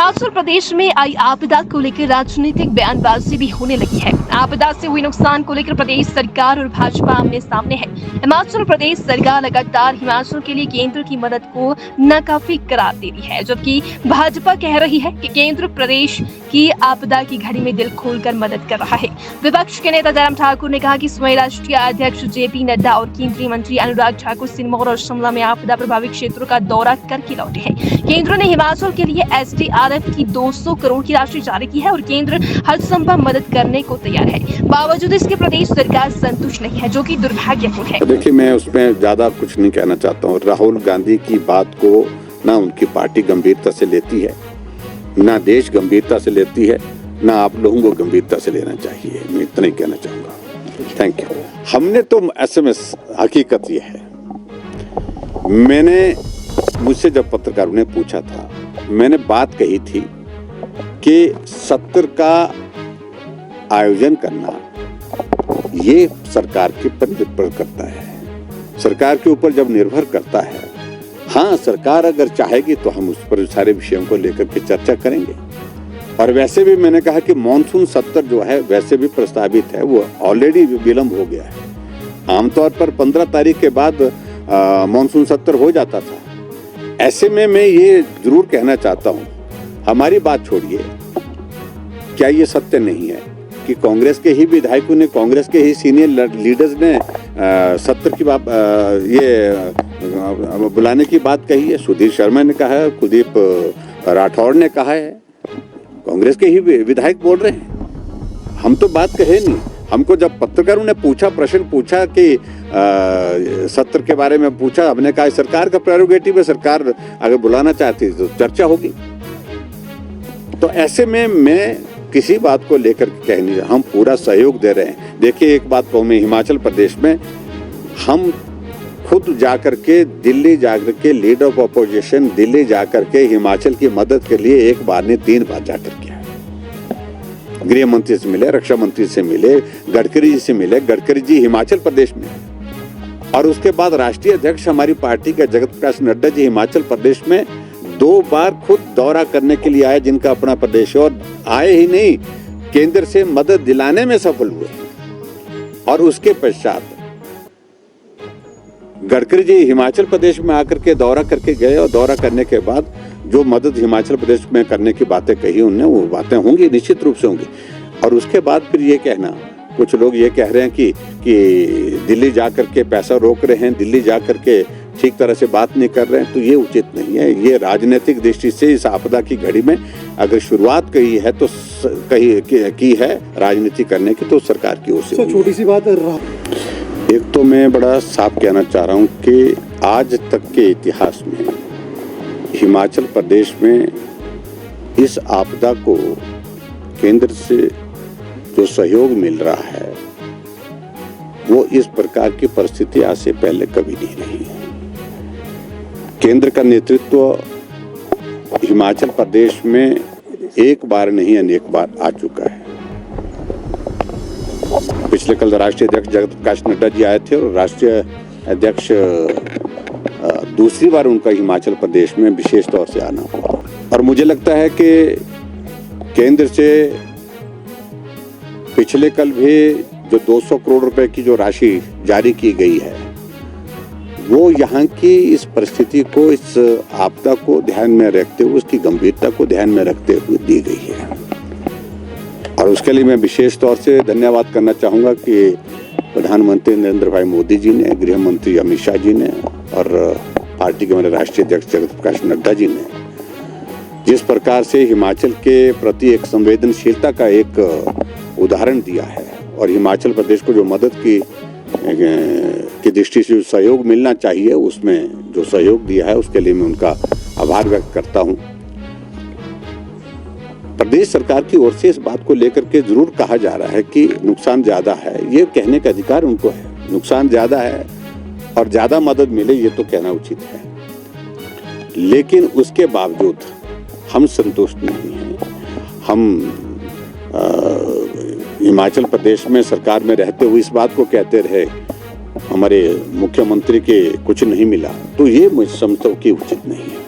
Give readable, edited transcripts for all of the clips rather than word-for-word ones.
हिमाचल प्रदेश में आई आपदा को लेकर राजनीतिक बयानबाजी भी होने लगी है। आपदा से हुए नुकसान को लेकर प्रदेश सरकार और भाजपा आमने सामने है। हिमाचल प्रदेश सरकार लगातार हिमाचल के लिए केंद्र की मदद को नाकाफी करार दे रही है, जबकि भाजपा कह रही है कि केंद्र प्रदेश की आपदा की घड़ी में दिल खोलकर मदद कर रहा है। विपक्ष के नेता जयराम ठाकुर ने कहा कि स्वयं राष्ट्रीय अध्यक्ष जेपी नड्डा और केंद्रीय मंत्री अनुराग ठाकुर सिरमौर और शिमला में आपदा प्रभावित क्षेत्रों का दौरा करके लौटे हैं। केंद्र ने हिमाचल के लिए SDRF की 200 करोड़ की राशि जारी की है और केंद्र हर संभव मदद करने को तैयार है। बावजूद इसके प्रदेश सरकार संतुष्ट नहीं है, जो कि दुर्भाग्यपूर्ण है। देखिए, मैं उसमें ज्यादा कुछ नहीं कहना चाहता हूँ। राहुल गांधी की बात को ना उनकी पार्टी गंभीरता से लेती है, ना देश गंभीरता से लेती है, ना आप लोगों को गंभीरता से लेना चाहिए। मैं इतना ही कहना चाहूंगा। Thank you. हमने तो SMS हकीकत ये है, मुझसे जब पत्रकारों ने पूछा था, मैंने बात कही थी कि सत्र का आयोजन करना ये सरकार के ऊपर निर्भर करता है। सरकार के ऊपर जब निर्भर करता है, हाँ, सरकार अगर चाहेगी तो हम उस पर सारे विषयों को लेकर के चर्चा करेंगे। और वैसे भी मैंने कहा कि मॉनसून सत्र जो है वैसे भी प्रस्तावित है, वो ऑलरेडी विलंब हो गया है। आमतौर पर 15 तारीख के बाद मॉनसून सत्र हो जाता था। ऐसे में मैं ये जरूर कहना चाहता हूँ, हमारी बात छोड़िए, क्या ये सत्य नहीं है कि कांग्रेस के ही विधायकों ने, कांग्रेस के ही सीनियर लीडर्स ने सत्र की बात ये बुलाने की बात कही है। सुधीर शर्मा ने कहा है, कुलदीप राठौड़ ने कहा है, कांग्रेस के ही विधायक बोल रहे हैं। हम तो बात कहे नहीं। हमको जब पत्रकारों ने प्रश्न पूछा कि सत्र के बारे में पूछा, हमने कहा सरकार का प्रेरोगेटिव है, सरकार अगर बुलाना चाहती तो चर्चा होगी। तो ऐसे में मैं किसी बात को लेकर कह नहीं रहा, हम पूरा सहयोग दे रहे हैं। देखिए, एक बात कहूँ मैं, हिमाचल प्रदेश में हम खुद जाकर के दिल्ली जाकर के लीडर ऑफ अपोजिशन दिल्ली जाकर के हिमाचल की मदद के लिए 1 बार नहीं 3 बार जाकर के गृह मंत्री से मिले, रक्षा मंत्री से मिले, गडकरी जी से मिले। गडकरी जी हिमाचल प्रदेश में, और उसके बाद राष्ट्रीय अध्यक्ष हमारी पार्टी के जगत प्रकाश नड्डा जी हिमाचल प्रदेश में 2 बार खुद दौरा करने के लिए आए, जिनका अपना प्रदेश है, और आए ही नहीं, केंद्र से मदद दिलाने में सफल हुए। और उसके पश्चात गडकरी जी हिमाचल प्रदेश में आकर के दौरा करके गए, और दौरा करने के बाद जो मदद हिमाचल प्रदेश में करने की बातें कही उन्होंने, वो बातें होंगी, निश्चित रूप से होंगी। और उसके बाद फिर ये कहना, कुछ लोग ये कह रहे हैं कि दिल्ली जाकर के पैसा रोक रहे हैं, दिल्ली जाकर के ठीक तरह से बात नहीं कर रहे हैं, तो ये उचित नहीं है। ये राजनीतिक दृष्टि से इस आपदा की घड़ी में अगर शुरुआत की है तो की है राजनीति करने की, तो सरकार की ओर से। छोटी सी बात है, एक तो मैं बड़ा साफ कहना चाह रहा हूँ कि आज तक के इतिहास में हिमाचल प्रदेश में इस आपदा को केंद्र से जो सहयोग मिल रहा है, वो इस प्रकार की परिस्थिति आज से पहले कभी नहीं रही है। केंद्र का नेतृत्व हिमाचल प्रदेश में एक बार नहीं अनेक बार आ चुका है। पिछले कल राष्ट्रीय अध्यक्ष जगत प्रकाश नड्डा जी आए थे, और राष्ट्रीय अध्यक्ष दूसरी बार उनका हिमाचल प्रदेश में विशेष तौर से आना हुआ। और मुझे लगता है कि केंद्र से पिछले कल भी जो 200 करोड़ रुपए की जो राशि जारी की गई है, वो यहाँ की इस परिस्थिति को, इस आपदा को ध्यान में रखते हुए, उसकी गंभीरता को ध्यान में रखते हुए दी गई है। और उसके लिए मैं विशेष तौर से धन्यवाद करना चाहूँगा कि प्रधानमंत्री नरेंद्र भाई मोदी जी ने, गृह मंत्री अमित शाह जी ने, और पार्टी के हमारे राष्ट्रीय अध्यक्ष जगत प्रकाश नड्डा जी ने जिस प्रकार से हिमाचल के प्रति एक संवेदनशीलता का एक उदाहरण दिया है, और हिमाचल प्रदेश को जो मदद की दृष्टि से जो सहयोग मिलना चाहिए, उसमें जो सहयोग दिया है, उसके लिए मैं उनका आभार व्यक्त करता हूं। प्रदेश सरकार की ओर से इस बात को लेकर के जरूर कहा जा रहा है कि नुकसान ज्यादा है, ये कहने का अधिकार उनको है। नुकसान ज्यादा है और ज्यादा मदद मिले, ये तो कहना उचित है, लेकिन उसके बावजूद हम संतुष्ट नहीं हैं। हम हिमाचल प्रदेश में सरकार में रहते हुए इस बात को कहते रहे, हमारे मुख्यमंत्री के कुछ नहीं मिला, तो ये मुझे समझता हूँ कि उचित नहीं है।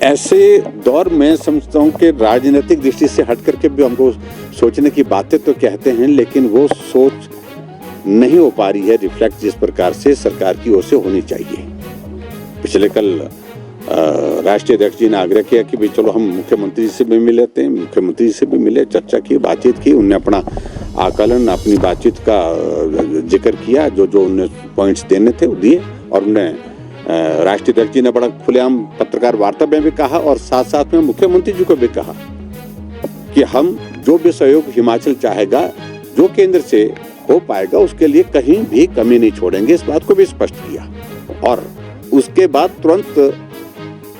ऐसे दौर में समझता हूँ कि राजनीतिक दृष्टि से हट करके भी हमको सोचने की बातें तो कहते हैं, लेकिन वो सोच नहीं हो पा रही है रिफ्लेक्ट जिस प्रकार से सरकार की ओर से होनी चाहिए। पिछले कल राष्ट्रीय अध्यक्ष जी ने आग्रह किया कि भाई चलो हम मुख्यमंत्री जी से भी मिल लेते हैं। मुख्यमंत्री जी से भी मिले, चर्चा की, बातचीत की। उनने अपना आकलन, अपनी बातचीत का जिक्र किया, जो जो उन्हें पॉइंट्स देने थे वो दिए। और उन्हें राष्ट्रीय अध्यक्ष जी ने बड़ा खुलेआम पत्रकार वार्ता में भी कहा और साथ साथ में मुख्यमंत्री जी को भी कहा कि हम जो भी सहयोग हिमाचल चाहेगा, जो केंद्र से हो पाएगा, उसके लिए कहीं भी कमी नहीं छोड़ेंगे। इस बात को भी स्पष्ट किया। और उसके बाद तुरंत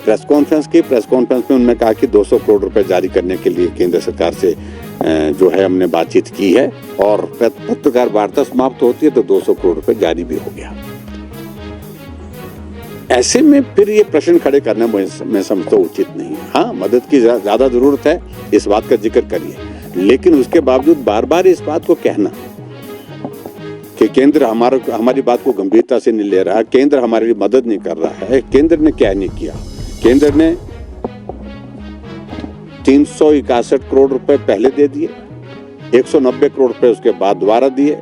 प्रेस कॉन्फ्रेंस की। प्रेस कॉन्फ्रेंस में उन्होंने कहा कि 200 करोड़ रुपए जारी करने के लिए केंद्र सरकार से जो है हमने बातचीत की है। और पत्रकार वार्ता समाप्त होती है तो 200 करोड़ रुपए जारी भी हो गया। ऐसे में फिर ये प्रश्न खड़े करना मैं समझता हूँ उचित नहीं है। हाँ, मदद की ज्यादा जरूरत है, इस बात का जिक्र करिए, लेकिन उसके बावजूद बार बार इस बात को कहना कि केंद्र हमारी बात को गंभीरता से नहीं ले रहा, केंद्र हमारे लिए मदद नहीं कर रहा है। केंद्र ने क्या नहीं किया? केंद्र ने 361 करोड़ रुपए पहले दे दिए, 190 करोड़ रुपए उसके बाद दोबारा दिए,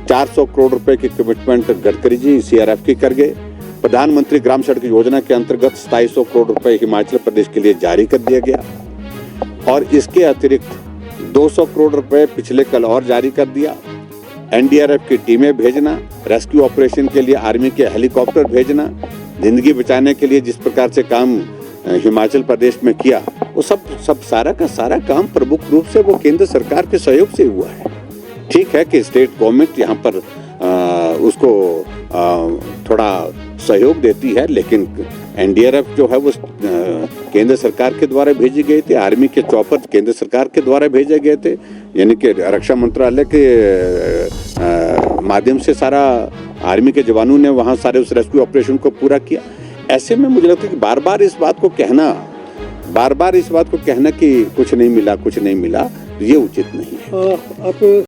400 करोड़ रुपए की कमिटमेंट गडकरी जी सीआरएफ की कर गए। प्रधानमंत्री ग्राम सड़क योजना के अंतर्गत 2700 करोड़ रुपए हिमाचल प्रदेश के लिए जारी कर दिया गया। और इसके अतिरिक्त 200 करोड़ रुपए पिछले कल और जारी कर दिया। एनडीआरएफ की टीमें भेजना, रेस्क्यू ऑपरेशन के लिए आर्मी के हेलीकॉप्टर भेजना, जिंदगी बचाने के लिए जिस प्रकार से काम हिमाचल प्रदेश में किया, वो सब सारा का सारा काम प्रमुख रूप से वो केंद्र सरकार के सहयोग से हुआ है। ठीक है कि स्टेट गवर्नमेंट यहाँ पर उसको थोड़ा सहयोग देती है, लेकिन एनडीआरएफ जो है वो केंद्र सरकार के द्वारा भेजी गई थी। आर्मी के चॉपर केंद्र सरकार के द्वारा भेजे गए थे, यानी कि रक्षा मंत्रालय के माध्यम से सारा आर्मी के जवानों ने वहाँ सारे उस रेस्क्यू ऑपरेशन को पूरा किया। ऐसे में मुझे लगता है कि बार बार इस बात को कहना कि कुछ नहीं मिला, ये उचित नहीं है। आप